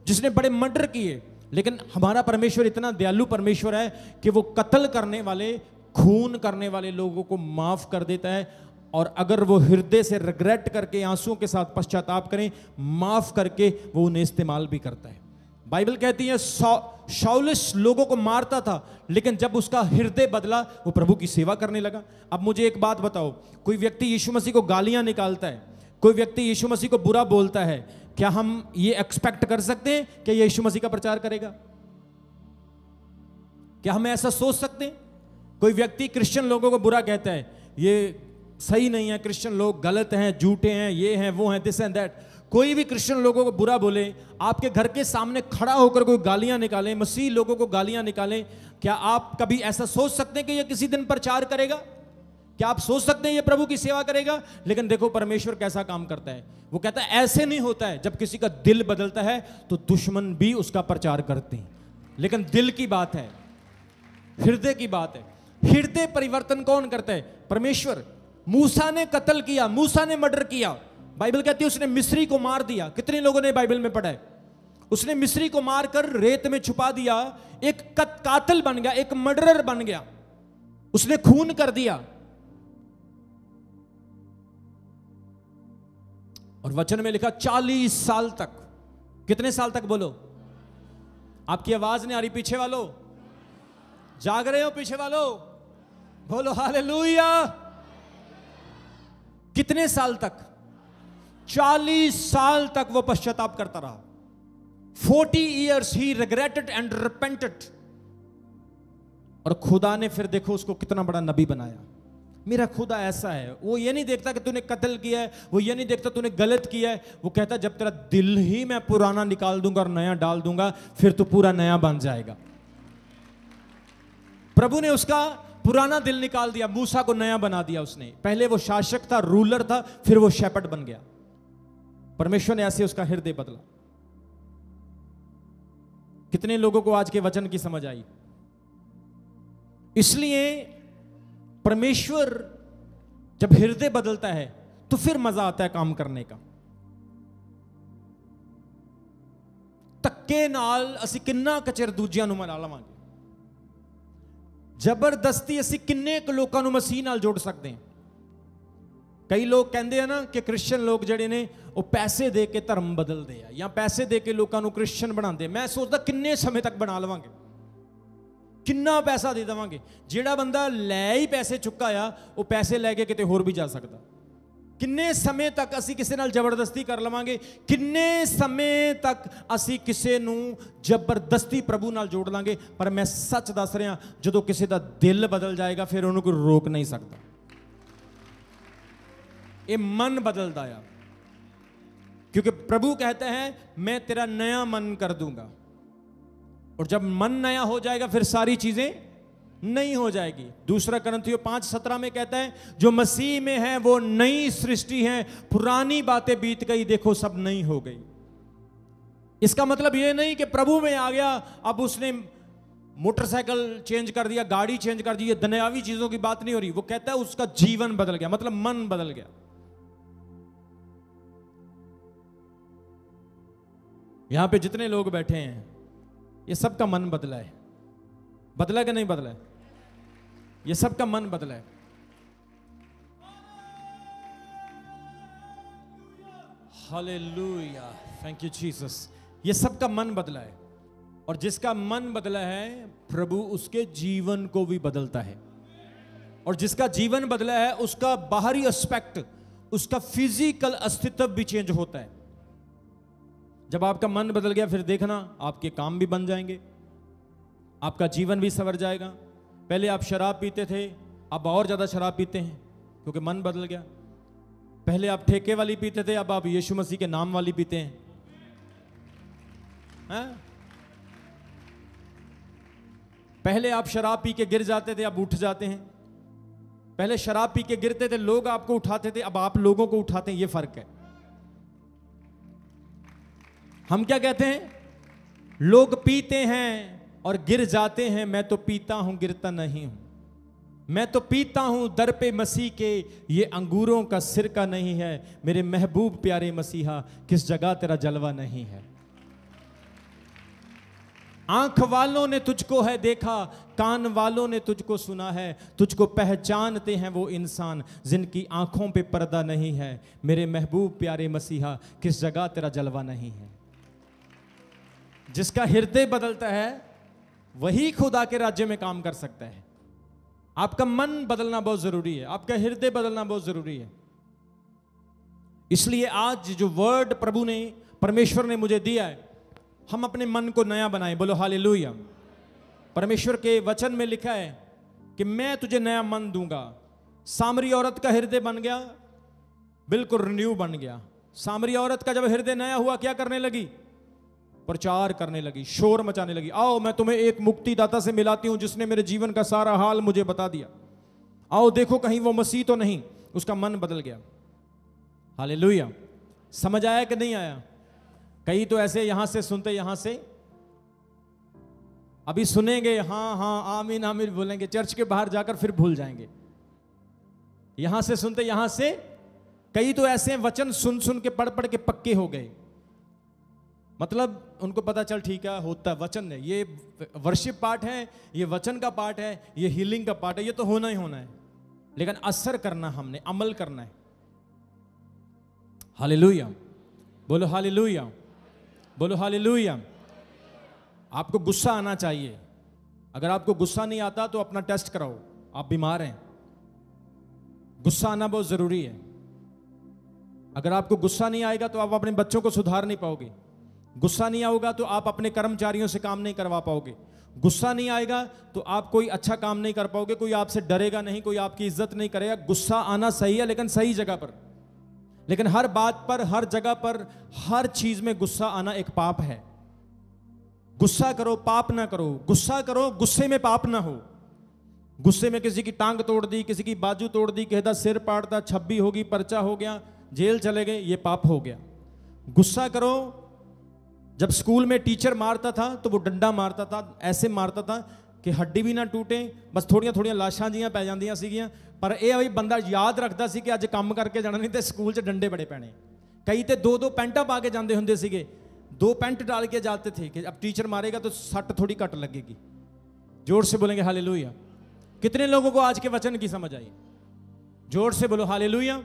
जिसने बड़े मर्डर किए। लेकिन हमारा परमेश्वर इतना दयालु परमेश्वर है कि वो कत्ल करने वाले, खून करने वाले लोगों को माफ कर देता है, और अगर वो हृदय से रिग्रेट करके, आंसुओं के साथ पश्चाताप करें, माफ करके वो उन्हें इस्तेमाल भी करता है। बाइबल कहती है शाउलस लोगों को मारता था, लेकिन जब उसका हृदय बदला, वो प्रभु की सेवा करने लगा। अब मुझे एक बात बताओ, कोई व्यक्ति यीशु मसीह को गालियां निकालता है, कोई व्यक्ति यीशु मसीह को बुरा बोलता है, क्या हम ये एक्सपेक्ट कर सकते हैं कि यीशु मसीह का प्रचार करेगा? क्या हम ऐसा सोच सकते हैं? कोई व्यक्ति क्रिश्चियन लोगों को बुरा कहता है, ये सही नहीं है, क्रिश्चियन लोग गलत हैं, झूठे हैं, ये हैं, वो हैं, दिस एंड दैट। कोई भी क्रिश्चियन लोगों को बुरा बोले, आपके घर के सामने खड़ा होकर कोई गालियां निकाले, मसीह लोगों को गालियां निकाले, क्या आप कभी ऐसा सोच सकते हैं कि ये किसी दिन प्रचार करेगा? क्या आप सोच सकते हैं ये प्रभु की सेवा करेगा? लेकिन देखो परमेश्वर कैसा काम करता है। वो कहता है ऐसे नहीं होता है। जब किसी का दिल बदलता है तो दुश्मन भी उसका प्रचार करते हैं। लेकिन दिल की बात है, हृदय की बात है। हृदय परिवर्तन कौन करता है? परमेश्वर। मूसा ने कत्ल किया, मूसा ने मर्डर किया। बाइबल कहती है उसने मिस्री को मार दिया। कितने लोगों ने बाइबल में पढ़ा है? उसने मिस्री को मारकर रेत में छुपा दिया, एक कातिल बन गया, एक मर्डरर बन गया, उसने खून कर दिया। और वचन में लिखा 40 साल तक। कितने साल तक बोलो? आपकी आवाज नहीं आ रही पीछे वालों, जाग रहे हो पीछे वालों? बोलो हालेलुया। कितने साल तक? 40 साल तक वो पश्चाताप करता रहा। 40 years he regretted and repented। और खुदा ने फिर देखो उसको कितना बड़ा नबी बनाया। मेरा खुदा ऐसा है, वो ये नहीं देखता कि तूने कत्ल किया है, वो ये नहीं देखता तूने गलत किया है। वो कहता जब तेरा दिल ही मैं पुराना निकाल दूंगा और नया डाल दूंगा, फिर तू पूरा नया बन जाएगा। प्रभु ने उसका पुराना दिल निकाल दिया, मूसा को नया बना दिया उसने। पहले वो शासक था, रूलर था, फिर वो शेपर्ड बन गया। परमेश्वर ने ऐसे उसका हृदय बदला। कितने लोगों को आज के वचन की समझ आई? इसलिए परमेश्वर जब हृदय बदलता है तो फिर मजा आता है काम करने का। तक्के नाल असी किन्ना कचर दूजियां ਨੂੰ ਮਨਾ ਲਵਾਂਗੇ। जबरदस्ती ਅਸੀਂ ਕਿੰਨੇ ਕੁ ਲੋਕਾਂ ਨੂੰ ਮਸੀਹ ਨਾਲ ਜੋੜ ਸਕਦੇ ਹਾਂ। ਕਈ ਲੋਕ ਕਹਿੰਦੇ ਆ ਨਾ ਕਿ ਕ੍ਰਿਸਚੀਅਨ ਲੋਕ ਜਿਹੜੇ ਨੇ ਉਹ ਪੈਸੇ ਦੇ ਕੇ ਧਰਮ ਬਦਲਦੇ ਆ ਜਾਂ ਪੈਸੇ ਦੇ ਕੇ ਲੋਕਾਂ ਨੂੰ ਕ੍ਰਿਸਚੀਅਨ ਬਣਾਉਂਦੇ। ਮੈਂ ਸੋਚਦਾ ਕਿੰਨੇ ਸਮੇਂ ਤੱਕ ਬਣਾ ਲਵਾਂਗੇ, ਕਿੰਨਾ ਪੈਸਾ ਦੇ ਦੇਵਾਂਗੇ। ਜਿਹੜਾ ਬੰਦਾ ਲੈ ਹੀ ਪੈਸੇ ਚੁੱਕਾ ਆ ਉਹ ਪੈਸੇ ਲੈ ਕੇ ਕਿਤੇ ਹੋਰ ਵੀ ਜਾ ਸਕਦਾ। ਕਿੰਨੇ ਸਮੇਂ ਤੱਕ ਅਸੀਂ ਕਿਸੇ ਨਾਲ ਜ਼ਬਰਦਸਤੀ ਕਰ ਲਵਾਂਗੇ? ਕਿੰਨੇ ਸਮੇਂ ਤੱਕ ਅਸੀਂ ਕਿਸੇ ਨੂੰ ਜ਼ਬਰਦਸਤੀ ਪ੍ਰਭੂ ਨਾਲ ਜੋੜ ਲਾਂਗੇ? ਪਰ ਮੈਂ ਸੱਚ ਦੱਸ ਰਿਹਾ, ਜਦੋਂ ਕਿਸੇ ਦਾ ਦਿਲ ਬਦਲ ਜਾਏਗਾ ਫਿਰ ਉਹਨੂੰ ਕੋਈ ਰੋਕ ਨਹੀਂ ਸਕਦਾ। ਇਹ ਮਨ ਬਦਲਦਾ ਆ, क्योंकि प्रभु कहते हैं मैं तेरा नया मन कर दूंगा। और जब मन नया हो जाएगा फिर सारी चीजें नई हो जाएगी। दूसरा करंथियों 5:17 में कहता है जो मसीह में है वो नई सृष्टि है, पुरानी बातें बीत गई, देखो सब नई हो गई। इसका मतलब ये नहीं कि प्रभु में आ गया अब उसने मोटरसाइकिल चेंज कर दिया, गाड़ी चेंज कर दी, ये दुनियावी चीजों की बात नहीं हो रही। वो कहता है उसका जीवन बदल गया, मतलब मन बदल गया। यहां पे जितने लोग बैठे हैं ये सबका मन बदला है। बदला कि नहीं बदला है? ये सबका मन बदला है। Hallelujah, thank you Jesus. ये सबका मन बदला है, और जिसका मन बदला है प्रभु उसके जीवन को भी बदलता है। और जिसका जीवन बदला है उसका बाहरी एस्पेक्ट, उसका फिजिकल अस्तित्व भी चेंज होता है। जब आपका मन बदल गया फिर देखना आपके काम भी बन जाएंगे, आपका जीवन भी संवर जाएगा। पहले आप शराब पीते थे, अब और ज़्यादा शराब पीते हैं क्योंकि मन बदल गया। पहले आप ठेके वाली पीते थे, अब आप यीशु मसीह के नाम वाली पीते हैं। पहले आप शराब पी के गिर जाते थे, अब उठ जाते हैं। पहले शराब पी के गिरते थे, लोग आपको उठाते थे, अब आप लोगों को उठाते हैं। ये फर्क है। हम क्या कहते हैं? लोग पीते हैं, और गिर जाते हैं, मैं तो पीता हूं गिरता नहीं हूं। मैं तो पीता हूं दर पे मसीह के, ये अंगूरों का सिरका नहीं है। मेरे महबूब प्यारे मसीहा, किस जगह तेरा जलवा नहीं है। आंख वालों ने तुझको है देखा, कान वालों ने तुझको सुना है। तुझको पहचानते हैं वो इंसान जिनकी आंखों पे पर्दा नहीं है। मेरे महबूब प्यारे मसीहा, किस जगह तेरा जलवा नहीं है। जिसका हृदय बदलता है वही खुदा के राज्य में काम कर सकता है। आपका मन बदलना बहुत जरूरी है, आपका हृदय बदलना बहुत जरूरी है। इसलिए आज जो वर्ड प्रभु ने, परमेश्वर ने मुझे दिया है, हम अपने मन को नया बनाएं। बोलो हालेलुया। परमेश्वर के वचन में लिखा है कि मैं तुझे नया मन दूंगा। सामरी औरत का हृदय बन गया, बिल्कुल रिन्यू बन गया। सामरी औरत का जब हृदय नया हुआ, क्या करने लगी? प्रचार करने लगी, शोर मचाने लगी। आओ मैं तुम्हें एक मुक्तिदाता से मिलाती हूं जिसने मेरे जीवन का सारा हाल मुझे बता दिया। आओ देखो कहीं वो मसीह तो नहीं। उसका मन बदल गया। हालेलुया। समझ आया कि नहीं आया? कई तो ऐसे यहां से सुनते, यहां से अभी सुनेंगे, हाँ हाँ आमीन आमीन बोलेंगे, चर्च के बाहर जाकर फिर भूल जाएंगे। यहां से सुनते, यहां से कई तो ऐसे वचन सुन सुन के पढ़ पढ़ के पक्के हो गए। मतलब उनको पता चल ठीक है, होता है वचन है, ये वर्शिप पार्ट है, ये वचन का पार्ट है, ये हीलिंग का पार्ट है, ये तो होना ही होना है। लेकिन असर करना, हमने अमल करना है। हालेलुया। बोलो हालेलुया। बोलो हालेलुया। आपको गुस्सा आना चाहिए। अगर आपको गुस्सा नहीं आता तो अपना टेस्ट कराओ, आप बीमार हैं। गुस्सा आना बहुत जरूरी है। अगर आपको गुस्सा नहीं आएगा तो आप अपने बच्चों को सुधार नहीं पाओगे। गुस्सा नहीं आएगा तो आप अपने कर्मचारियों से काम नहीं करवा पाओगे। गुस्सा नहीं आएगा तो आप कोई अच्छा काम नहीं कर पाओगे। कोई आपसे डरेगा नहीं, कोई आपकी इज्जत नहीं करेगा। गुस्सा आना सही है, लेकिन सही जगह पर। लेकिन हर बात पर, हर जगह पर, हर चीज में गुस्सा आना एक पाप है। गुस्सा करो, पाप ना करो। गुस्सा करो, गुस्से में पाप ना हो। गुस्से में किसी की टांग तोड़ दी, किसी की बाजू तोड़ दी, किसी का सिर पाड़ता, छब्बी होगी, पर्चा हो गया, जेल चले गए, ये पाप हो गया। गुस्सा करो। जब स्कूल में टीचर मारता था तो वो डंडा मारता था, ऐसे मारता था कि हड्डी भी ना टूटे, बस थोड़ियां थोड़ियां लाशां जियां पै जांदियां सीगियां। पर यह भाई बंदा याद रखता सी कि अज काम करके जाना, नहीं तो स्कूल च डंडे बड़े पैने। कई तो दो दो पैंटा पा के जाते होंगे सीगे, दो पैंट डाल के जाते थे कि अब टीचर मारेगा तो सट थोड़ी कट लगेगी। जोर से बोलेंगे हालेलुया। कितने लोगों को आज के वचन की समझ आई? जोर से बोलो हालेलुया।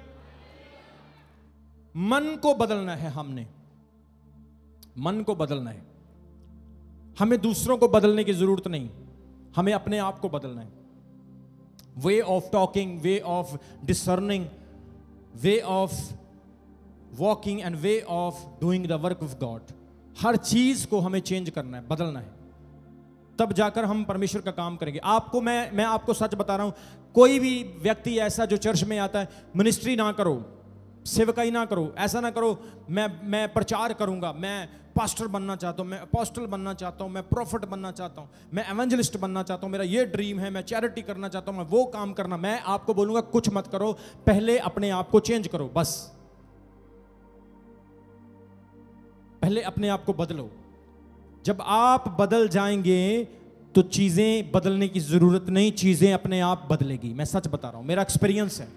मन को बदलना है, हमने मन को बदलना है। हमें दूसरों को बदलने की जरूरत नहीं, हमें अपने आप को बदलना है। Way of talking, way of discerning, way of walking and way of doing the work of God. हर चीज को हमें चेंज करना है, बदलना है, तब जाकर हम परमेश्वर का काम करेंगे। आपको मैं आपको सच बता रहा हूं, कोई भी व्यक्ति ऐसा जो चर्च में आता है, मिनिस्ट्री ना करो, सेवकाई ना करो, ऐसा ना करो मैं प्रचार करूंगा, मैं पास्टर बनना चाहता हूं, मैं अपोस्टल बनना चाहता हूं, मैं प्रॉफिट बनना चाहता हूं, मैं एवेंजलिस्ट बनना चाहता हूं, मेरा ये ड्रीम है, मैं चैरिटी करना चाहता हूं, मैं वो काम करना। मैं आपको बोलूंगा कुछ मत करो, पहले अपने आप को चेंज करो। बस पहले अपने आप को बदलो। जब आप बदल जाएंगे तो चीजें बदलने की जरूरत नहीं, चीजें अपने आप बदलेगी। मैं सच बता रहा हूं, मेरा एक्सपीरियंस है,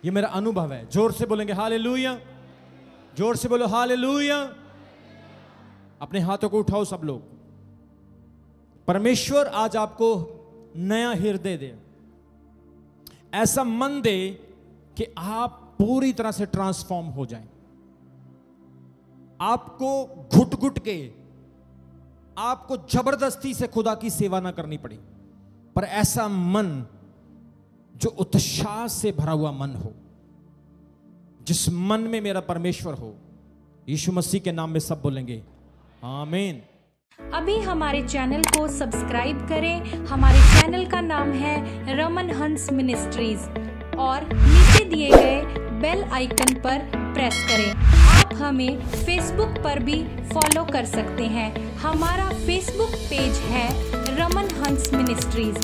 ये मेरा अनुभव है। जोर से बोलेंगे हालेलुया। जोर से बोलो हालेलुया। अपने हाथों को उठाओ सब लोग। परमेश्वर आज आपको नया हृदय दे, ऐसा मन दे कि आप पूरी तरह से ट्रांसफॉर्म हो जाएं। आपको घुट घुट के, आपको जबरदस्ती से खुदा की सेवा ना करनी पड़ी, पर ऐसा मन जो उत्साह से भरा हुआ मन हो, जिस मन में मेरा परमेश्वर हो। यीशु मसीह के नाम में सब बोलेंगे आमीन। अभी हमारे चैनल को सब्सक्राइब करें। हमारे चैनल का नाम है रमन हंस मिनिस्ट्रीज और नीचे दिए गए बेल आइकन पर प्रेस करें। आप हमें फेसबुक पर भी फॉलो कर सकते हैं। हमारा फेसबुक पेज है रमन हंस मिनिस्ट्रीज।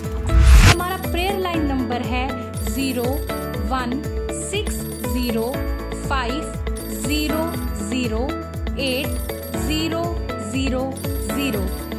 हमारा प्रेयर लाइन नंबर है 0160500800।